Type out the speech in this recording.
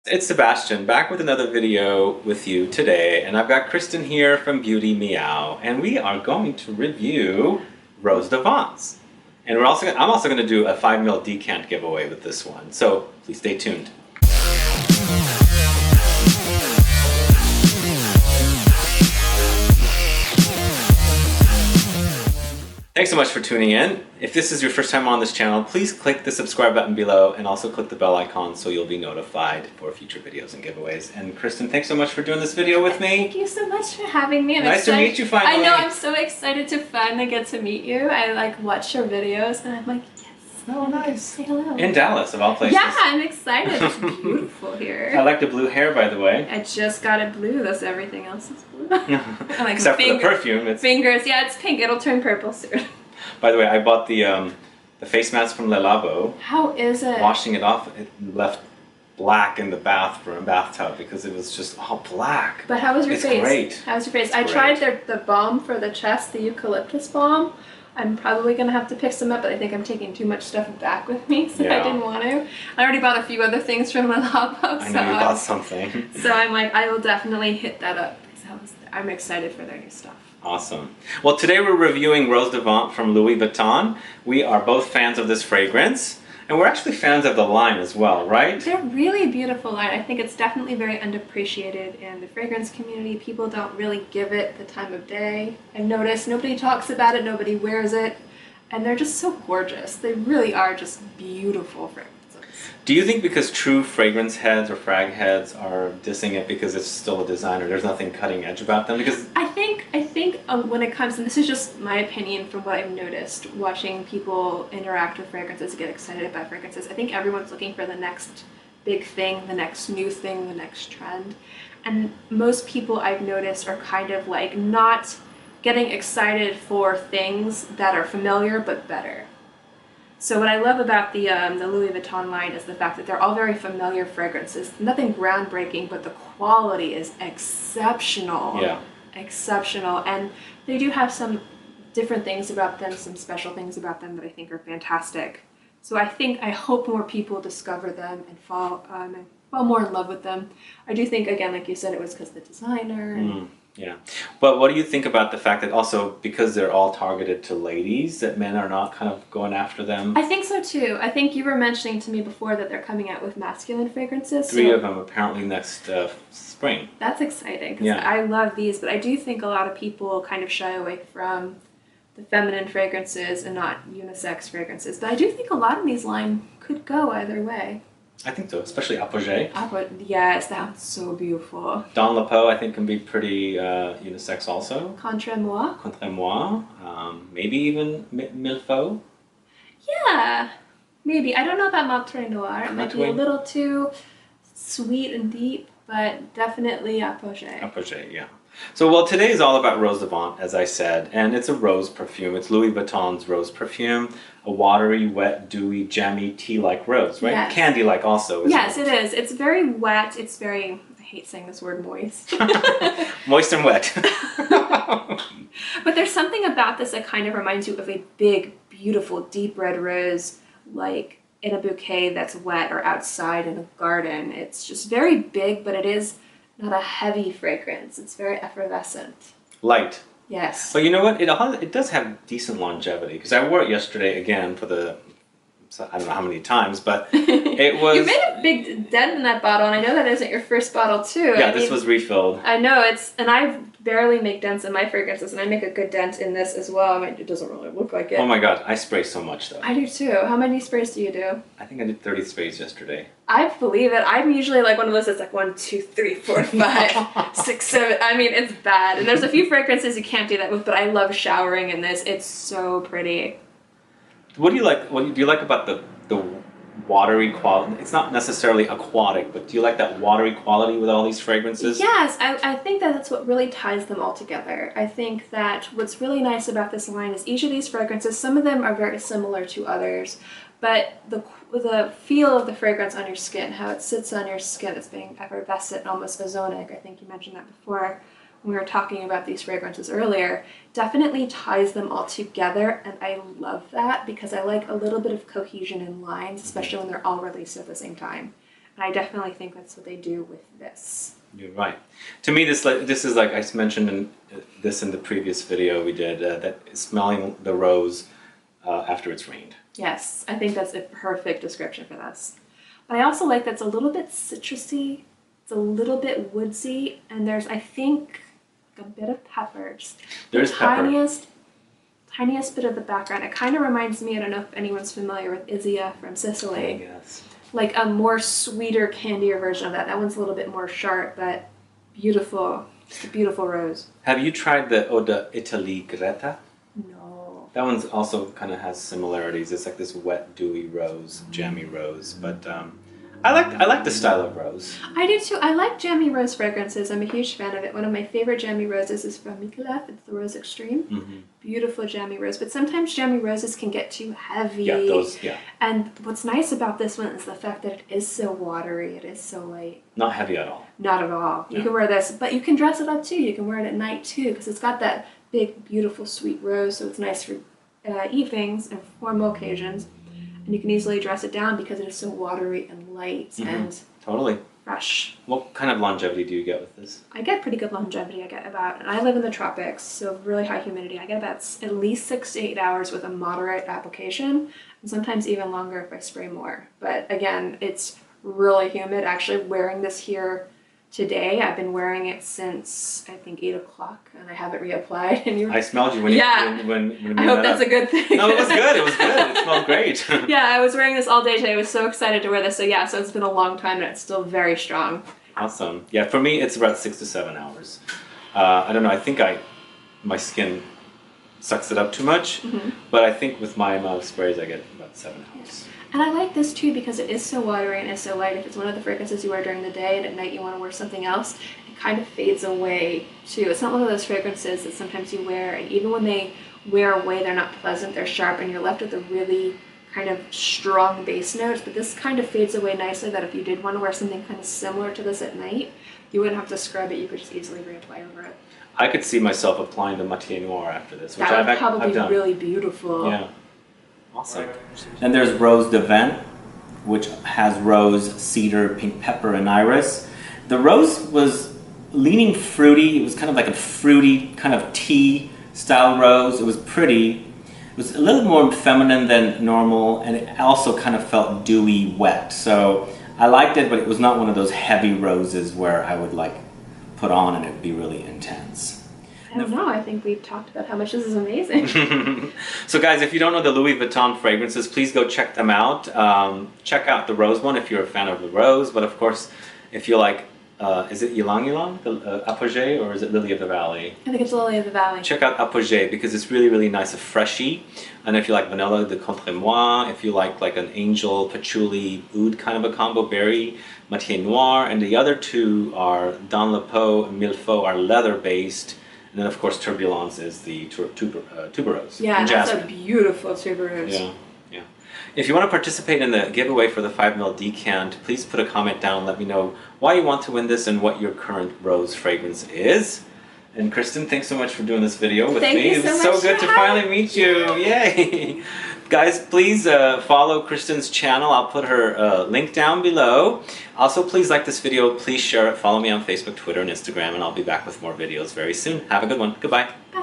It's Sebastian, back with another video with you today, and I've got Kristen here from Beauty Meow, and we are going to review Rose Devants. And I'm also going to do a 5ml Decant giveaway with this one, so please stay tuned. Thanks so much for tuning in. If this is your first time on this channel, please click the subscribe button below and also click the bell icon so you'll be notified for future videos and giveaways. And Kristen, thanks so much for doing this video with me. Thank you so much for having me. Nice to meet you finally. I know, I'm so excited to finally get to meet you. I watch your videos and I'm like, yes. Oh, nice. Say hello. In Dallas, of all places. Yeah, I'm excited. It's beautiful here. I like the blue hair, by the way. I just got it blue. That's everything else is blue. Like Except for the perfume. Fingers. Yeah, it's pink. It'll turn purple soon. By the way, I bought the face mask from Le Labo. How is it? Washing it off, it left black in the bathtub because it was just all black. But how was your face? It's great. How was your face? It's I great. tried the balm for the chest, the eucalyptus balm. I'm probably going to have to pick some up, but I think I'm taking too much stuff back with me, so I didn't want to. I already bought a few other things from Le Labo. I know you bought something. So I'm like, I will definitely hit that up because I'm excited for their new stuff. Awesome. Well, today we're reviewing Rose Devant from Louis Vuitton. We are both fans of this fragrance, and we're actually fans of the line as well, right? They're really beautiful line. I think it's definitely very underappreciated in the fragrance community. People don't really give it the time of day. I've noticed nobody talks about it, nobody wears it, and they're just so gorgeous. They really are just beautiful fragrances. Do you think because true fragrance heads or frag heads are dissing it because it's still a designer, there's nothing cutting edge about them? Because I think when it comes, and this is just my opinion from what I've noticed watching people interact with fragrances, get excited about fragrances, I think everyone's looking for the next big thing, the next new thing, the next trend. And most people I've noticed are kind of like not getting excited for things that are familiar but better. So what I love about the Louis Vuitton line is the fact that they're all very familiar fragrances. Nothing groundbreaking, but the quality is exceptional. Yeah. Exceptional. And they do have some different things about them, some special things about them that I think are fantastic. So I hope more people discover them and fall more in love with them. I do think, again, like you said, it was because the designer. Yeah. But what do you think about the fact that also because they're all targeted to ladies, that men are not kind of going after them? I think so too. I think you were mentioning to me before that they're coming out with masculine fragrances. Three of them apparently next spring. That's exciting because Yeah. I love these, but I do think a lot of people kind of shy away from the feminine fragrances and not unisex fragrances. But I do think a lot of these line could go either way. I think so, especially Apogee. Yes, that one's so beautiful. Dans la Peau, I think, can be pretty unisex also. Contre moi. Contre moi, maybe even Milfaux. Yeah, maybe. I don't know about Monterey Noir. It might be a little too sweet and deep, but definitely Apogee. Apogee, yeah. So, well, today is all about Rose Devant, as I said, and it's a rose perfume. It's Louis Vuitton's rose perfume, a watery, wet, dewy, jammy, tea-like rose, right? Yes. Candy-like also, isn't Yes, it? it is. It's very wet. It's very, I hate saying this word, moist. Moist and wet. But there's something about this that kind of reminds you of a big, beautiful, deep red rose, like in a bouquet that's wet or outside in a garden. It's just very big, but it is not a heavy fragrance. It's very effervescent. Light. Yes. But you know what? It does have decent longevity, because I wore it yesterday again for the, I don't know how many times, but it was... You made a big dent in that bottle, and I know that isn't your first bottle too. Yeah, this was refilled. I know, and I barely make dents in my fragrances, and I make a good dent in this as well. I mean, it doesn't really look like it. Oh my god, I spray so much though. I do too. How many sprays do you do? I think I did 30 sprays yesterday. I believe it. I'm usually like one of those that's like 1, 2, 3, 4, 5, 6, 7. I mean, it's bad. And there's a few fragrances you can't do that with, but I love showering in this. It's so pretty. What do you like? What do you like about the watery quality? It's not necessarily aquatic, but do you like that watery quality with all these fragrances? Yes, I think that that's what really ties them all together. I think that what's really nice about this line is each of these fragrances, some of them are very similar to others, but the feel of the fragrance on your skin, how it sits on your skin, it's being effervescent, almost ozonic. I think you mentioned that before when we were talking about these fragrances earlier, definitely ties them all together, and I love that because I like a little bit of cohesion in lines, especially when they're all released at the same time. And I definitely think that's what they do with this. You're right. To me, this is like I mentioned in the previous video we did, that smelling the rose after it's rained. Yes, I think that's a perfect description for this. But I also like that it's a little bit citrusy, it's a little bit woodsy, and there's, I think, a bit of pepper. There's pepper. Tiniest bit of the background. It kind of reminds me, I don't know if anyone's familiar with Isia from Sicily. Yes. Like a more sweeter, candier version of that. That one's a little bit more sharp, but beautiful. Just a beautiful rose. Have you tried the Eau d'Italie Greta? No. That one's also kind of has similarities. It's like this wet, dewy rose, jammy rose. But I like the style of rose. I do too. I like jammy rose fragrances. I'm a huge fan of it. One of my favorite jammy roses is from Michelef. It's the Rose Extreme. Mm-hmm. Beautiful jammy rose. But sometimes jammy roses can get too heavy. Yeah, those, yeah. And what's nice about this one is the fact that it is so watery. It is so light. Not heavy at all. Not at all. You can wear this, but you can dress it up too. You can wear it at night too, because it's got that big, beautiful, sweet rose. So it's nice for evenings and formal occasions. And you can easily dress it down because it is so watery and light and totally fresh. What kind of longevity do you get with this? I get pretty good longevity. I get about, and I live in the tropics, so really high humidity. I get about at least 6 to 8 hours with a moderate application, and sometimes even longer if I spray more. But again, it's really humid. Actually, wearing this here today, I've been wearing it since I think 8 o'clock, and I haven't reapplied. And I smelled you when when I hope that's a good thing. No, it was good. It was good. It smelled great. Yeah, I was wearing this all day today. I was so excited to wear this. So yeah, so it's been a long time, and it's still very strong. Awesome. Yeah, for me, it's about 6 to 7 hours. I don't know. I think my skin sucks it up too much, but I think with my amount of sprays, I get about 7 hours. And I like this too because it is so watery and is so light. If it's one of the fragrances you wear during the day and at night you want to wear something else, it kind of fades away too. It's not one of those fragrances that sometimes you wear, and even when they wear away, they're not pleasant, they're sharp, and you're left with a really kind of strong base notes. But this kind of fades away nicely, that if you did want to wear something kind of similar to this at night, you wouldn't have to scrub it, you could just easily reapply over it. I could see myself applying the Matière Noir after this, which that would probably I've done. be really beautiful. Yeah. Awesome. Then there's Rose de Vent, which has rose, cedar, pink pepper, and iris. The rose was leaning fruity. It was kind of like a fruity kind of tea style rose. It was pretty. It was a little more feminine than normal, and it also kind of felt dewy wet. So I liked it, but it was not one of those heavy roses where I would like put on and it would be really intense. I don't know. I think we've talked about how much this is amazing. So guys, if you don't know the Louis Vuitton fragrances, please go check them out. Check out the rose one if you're a fan of the rose. But of course, if you like, is it Ylang Ylang, the Apogee, or is it Lily of the Valley? I think it's Lily of the Valley. Check out Apogee because it's really, really nice and freshy. And if you like vanilla, the Contre Moi. If you like an angel, patchouli, oud kind of a combo, berry, Matière Noir. And the other two are Dans le Pot and Milfaux are leather based. And then, of course, Turbulence is the tuberose. Yeah, and that's jasmine. a beautiful tuberose. Yeah, yeah. If you want to participate in the giveaway for the 5ml Decant, please put a comment down and let me know why you want to win this and what your current rose fragrance is. And Kristen, thanks so much for doing this video with Thank me. you so It was much so good for to finally meet you. Yay! Guys, please follow Kristen's channel. I'll put her link down below. Also, please like this video. Please share it. Follow me on Facebook, Twitter, and Instagram, and I'll be back with more videos very soon. Have a good one. Goodbye. Bye.